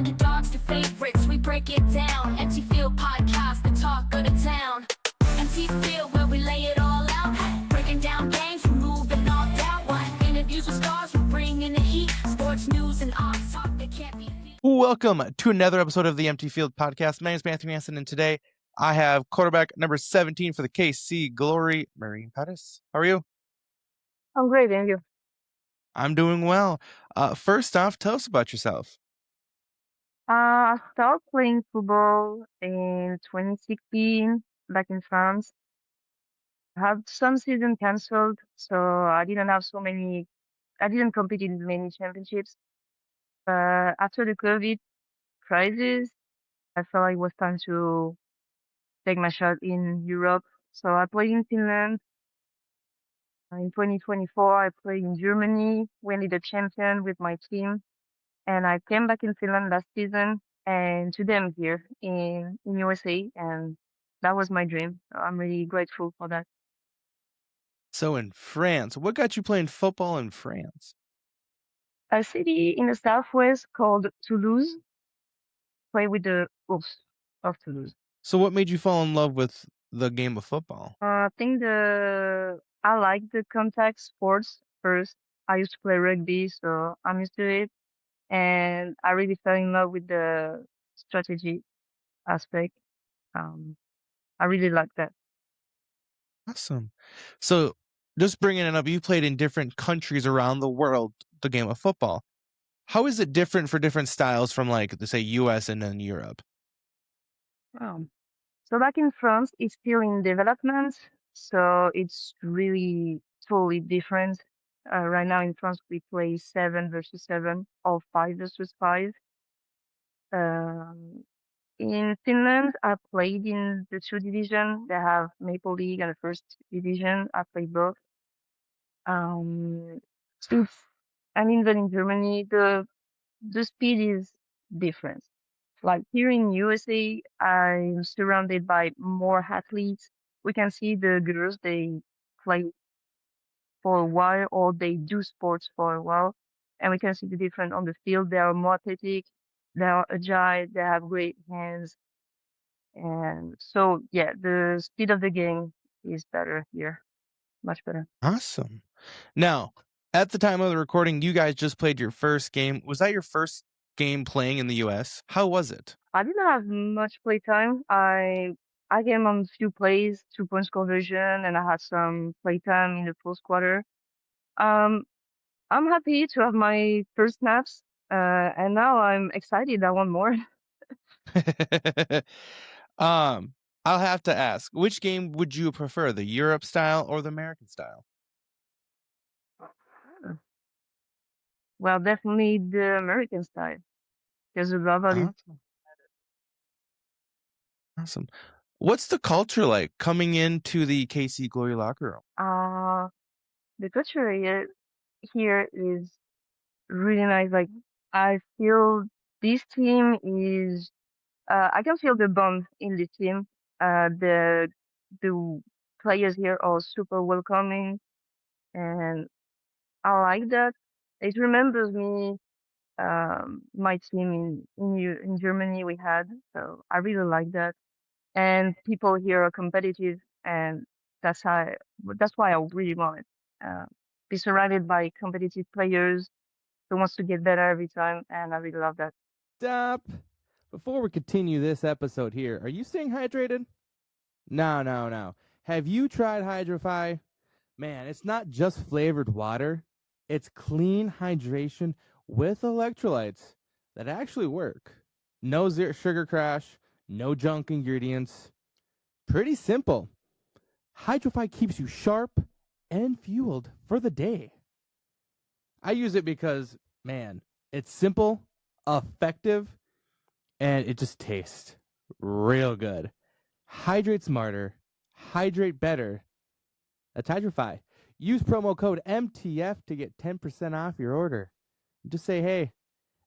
underdogs to favorites, we break it down. Empty Field Podcast, the talk of the town. Empty Field, where we lay it all out. Breaking down games, removing all doubt. Interviews with stars, we're bringing the heat. Sports news and odds talk that can't be beat. Welcome to another episode of the Empty Field Podcast. My name is Matthew Hansen, and today I have quarterback number 17 for the KC Glory, Marine Pettis. How are you? I'm great, and you? I'm doing well. First off, tell us about yourself. I started playing football in 2016 back in France. I had some season canceled, so I didn't compete in many championships. But after the COVID crisis, I felt like it was time to take my shot in Europe. So I played in Finland. In 2024, I played in Germany, winning the champion with my team. And I came back in Finland last season, and today I'm here in USA, and that was my dream. So I'm really grateful for that. So in France, what got you playing football in France? A city in the southwest called Toulouse, play with the Wolves of Toulouse. So what made you fall in love with the game of football? I think I like the contact sports first. I used to play rugby, so I'm used to it. And I really fell in love with the strategy aspect. I really like that. Awesome. So just bringing it up, you played in different countries around the world, the game of football. How is it different for different styles from, like, say, US and then Europe? So back in France, it's still in development, so it's really totally different. Right now in France, we play 7 versus 7 or 5 versus 5. In Finland, I played in the 2 division. They have Maple League and the first division. I played both. It's, and even in Germany, the speed is different. Like here in USA, I'm surrounded by more athletes. We can see the girls, they play for a while or they do sports for a while. And we can see the difference on the field. They are more athletic, they are agile, they have great hands. And so, yeah, the speed of the game is better here, much better. Awesome. Now, at the time of the recording, you guys just played your first game. Was that your first game playing in the US? How was it? I didn't have much play time. I came on a few plays, 2 points conversion, and I had some play time in the fourth quarter. I'm happy to have my first snaps, and now I'm excited. I want more. I'll have to ask, which game would you prefer, the Europe style or the American style? Well, definitely the American style, because the rivalry is Awesome. What's the culture like coming into the KC Glory locker room? the culture here is really nice. Like I feel this team is I can feel the bond in the team. The players here are super welcoming, and I like that. It remembers me my team in Germany we had, so I really like that. And people here are competitive, and that's why I really want it. Be surrounded by competitive players who wants to get better every time, and I really love that. Stop. Before we continue this episode here, are you staying hydrated? No. Have you tried Hydrify? Man, it's not just flavored water. It's clean hydration with electrolytes that actually work. No sugar crash, no junk ingredients. Pretty simple. Hydrify keeps you sharp and fueled for the day. I use it because, man, it's simple, effective, and it just tastes real good. Hydrate smarter, hydrate better. That's Hydrify. Use promo code MTF to get 10% off your order. Just say, hey,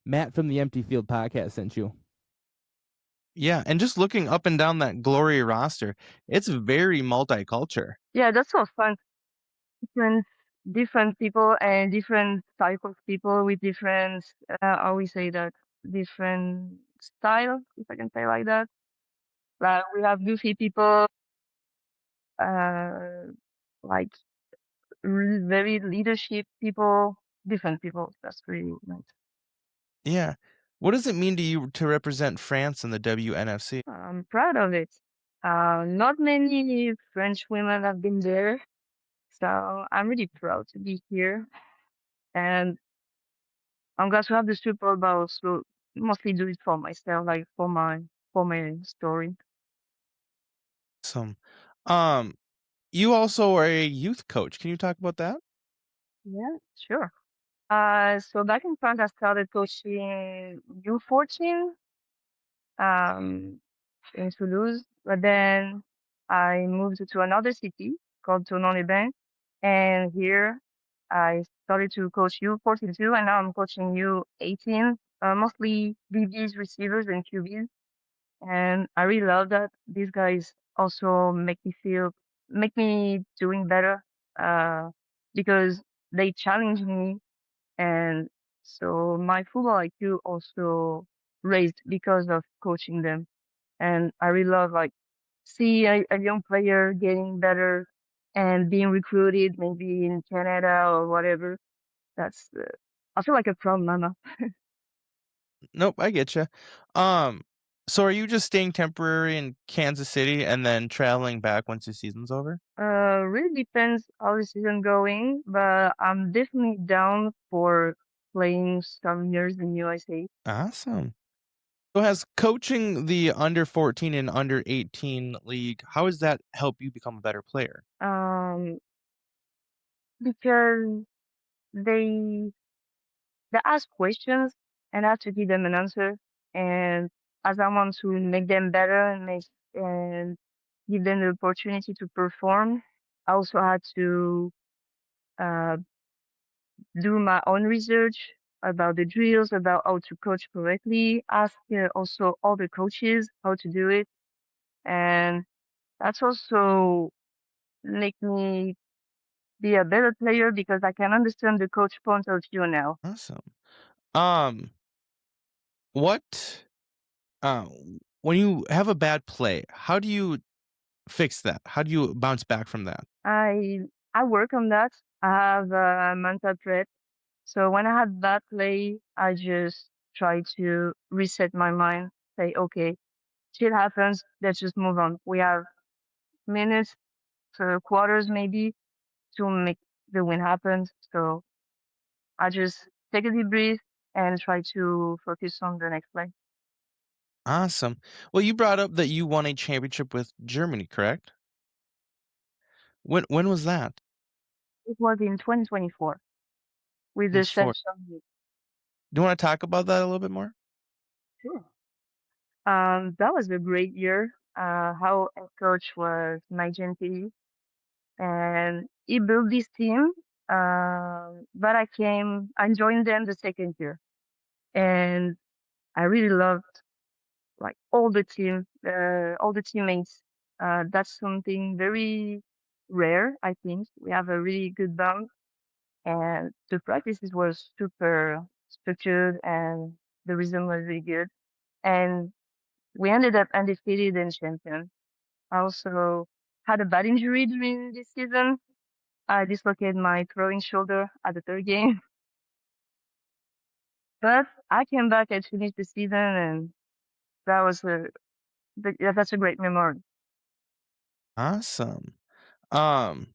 Matt from the Empty Field Podcast sent you. Yeah, and just looking up and down that Glory roster, it's very multicultural. Yeah, that's so fun. Different people and different type of people with different, I always say that, different style, if I can say like that. Like we have goofy people, uh, like very leadership people, different people. That's really nice. Yeah. What does it mean to you to represent France in the WNFC? I'm proud of it. Not many French women have been there, so I'm really proud to be here. And I'm glad to have the Super Bowl. So mostly do it for myself, like for my story. Awesome. Um, you also are a youth coach. Can you talk about that? Yeah, sure. So back in France, I started coaching U14 um, in Toulouse, but then I moved to another city called Tonon-les-Bains, and here I started to coach U14 too, and now I'm coaching U18, mostly DBs, receivers, and QBs. And I really love that. These guys also make me doing better, uh, because they challenge me, and so my football IQ also raised because of coaching them. And I really love like see a young player getting better and being recruited maybe in Canada or whatever. That's I feel like a proud mama. Nope, I get you. Um, so are you just staying temporary in Kansas City and then traveling back once the season's over? Really depends how the season going, but I'm definitely down for playing some years in USA. Awesome. So has coaching the under 14 and under 18 league, how does that help you become a better player? Um, because they they ask questions and I have to give them an answer. And as I want to make them better and give them the opportunity to perform, I also had to uh, do my own research about the drills, about how to coach correctly, ask also other coaches how to do it. And that's also make me be a better player because I can understand the coach point of view now. Awesome. Um, what uh when you have a bad play, how do you fix that? How do you bounce back from that? I I work on that. I have a mental prep. So when I had bad play, I just try to reset my mind, say, okay, shit happens, let's just move on. We have minutes, quarters maybe to make the win happen. So I just take a deep breath and try to focus on the next play. Awesome. Well, you brought up that you won a championship with Germany, correct? When was that? It was in 2024 with the 24. session. Do you want to talk about that a little bit more? Sure. That was a great year. How head coach was Mike Gentili, and he built this team. But I joined them the second year, and I really loved like all the teammates. That's something very rare, I think. We have a really good bond, and the practices were super structured, and the rhythm was really good. And we ended up undefeated and champion. I also had a bad injury during this season. I dislocated my throwing shoulder at the third game, but I came back and finished the season, and that was yeah, that's a great memory. Awesome. Um,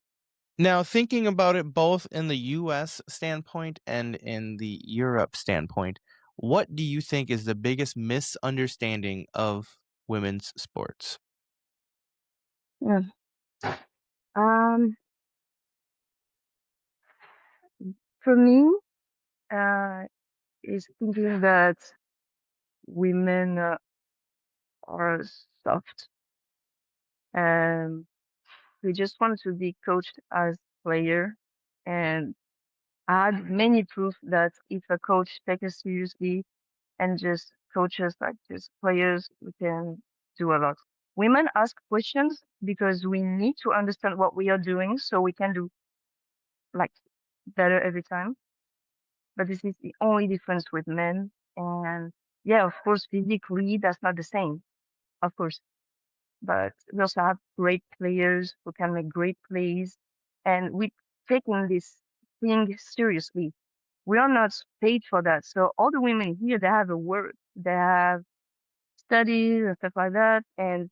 Now thinking about it both in the US standpoint and in the Europe standpoint, what do you think is the biggest misunderstanding of women's sports? Yeah. Um, for me, uh, is thinking that women are soft and we just want to be coached as player. And I had many proof that if a coach takes us seriously and just coaches like just players, we can do a lot. Women ask questions because we need to understand what we are doing so we can do like better every time. But this is the only difference with men. And yeah, of course, physically, that's not the same, of course. But we also have great players who can make great plays. And we taking this thing seriously. We are not paid for that. So all the women here, they have a work, they have studies and stuff like that. And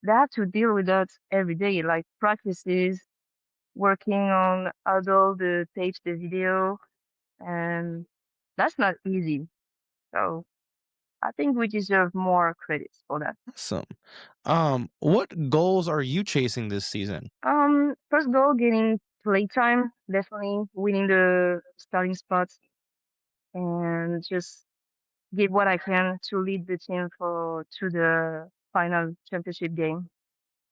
they have to deal with that every day, like practices, working on all the tapes, the video. And that's not easy. So I think we deserve more credits for that. Awesome. What goals are you chasing this season? First goal, getting playtime, definitely winning the starting spots, and just give what I can to lead the team to the final championship game.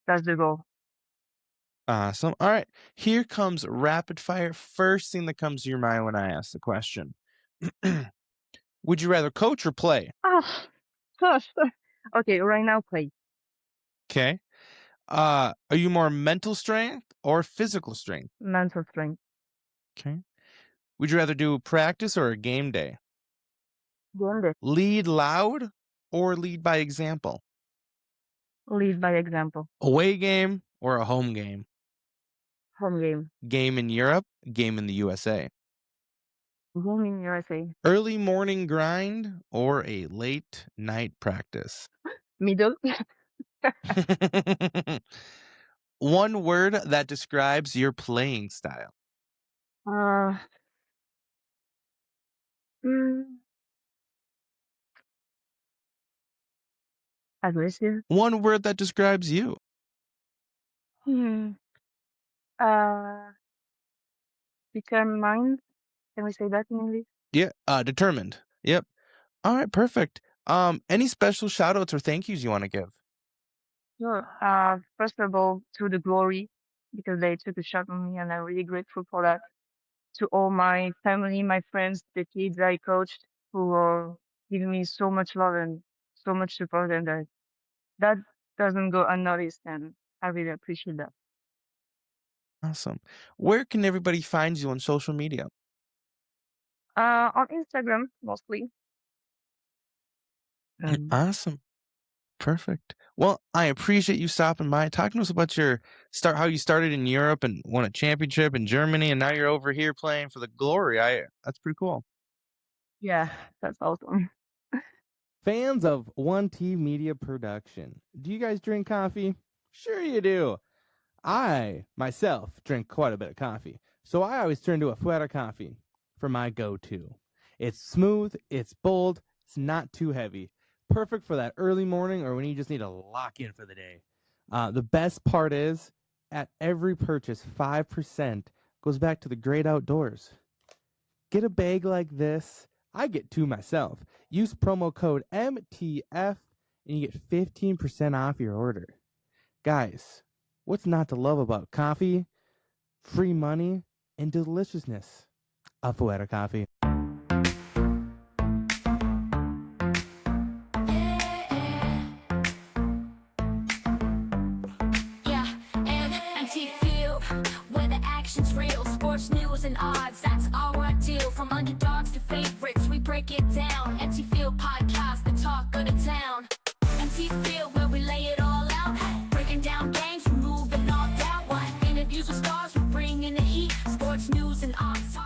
That's the goal. Awesome. All right. Here comes rapid fire. First thing that comes to your mind when I ask the question. Would you rather coach or play? Ah, gosh. Okay, right now play. Okay. Are you more mental strength or physical strength? Mental strength. Okay. Would you rather do practice or a game day? Game day. Lead loud or lead by example? Lead by example. Away game or a home game? Home game. Game in Europe, game in the USA. Game in USA. Early morning grind or a late night practice? Middle. One word that describes your playing style. uh, mm, aggressive. One word that describes you. Hmm. Uh, determined. Can we say that in English? Yeah, determined. Yep. All right, perfect. Any special shout outs or thank yous you want to give? Sure. First of all, to the Glory, because they took a shot on me, and I'm really grateful for that. To all my family, my friends, the kids I coached, who are giving me so much love and so much support, and that doesn't go unnoticed, and I really appreciate that. Awesome. Where can everybody find you on social media? On Instagram mostly. Awesome. Perfect. Well, I appreciate you stopping by, talking to us about how you started in Europe and won a championship in Germany, and now you're over here playing for the Glory. That's pretty cool. Yeah, that's awesome. Fans of One T Media Production, do you guys drink coffee? Sure you do. I, myself, drink quite a bit of coffee, so I always turn to Afuera Coffee for my go-to. It's smooth, it's bold, it's not too heavy. Perfect for that early morning or when you just need to lock in for the day. The best part is, at every purchase, 5% goes back to the great outdoors. Get a bag like this. I get two myself. Use promo code MTF and you get 15% off your order. Guys, what's not to love about coffee, free money, and deliciousness? Afuera Coffee. Real sports news and odds, that's our deal. From underdogs to favorites, we break it down. NT Field podcast, the talk of the town. NT Field, where we lay it all out. Breaking down games, removing all doubt. Interviews with stars, we're bringing the heat. Sports news and odds.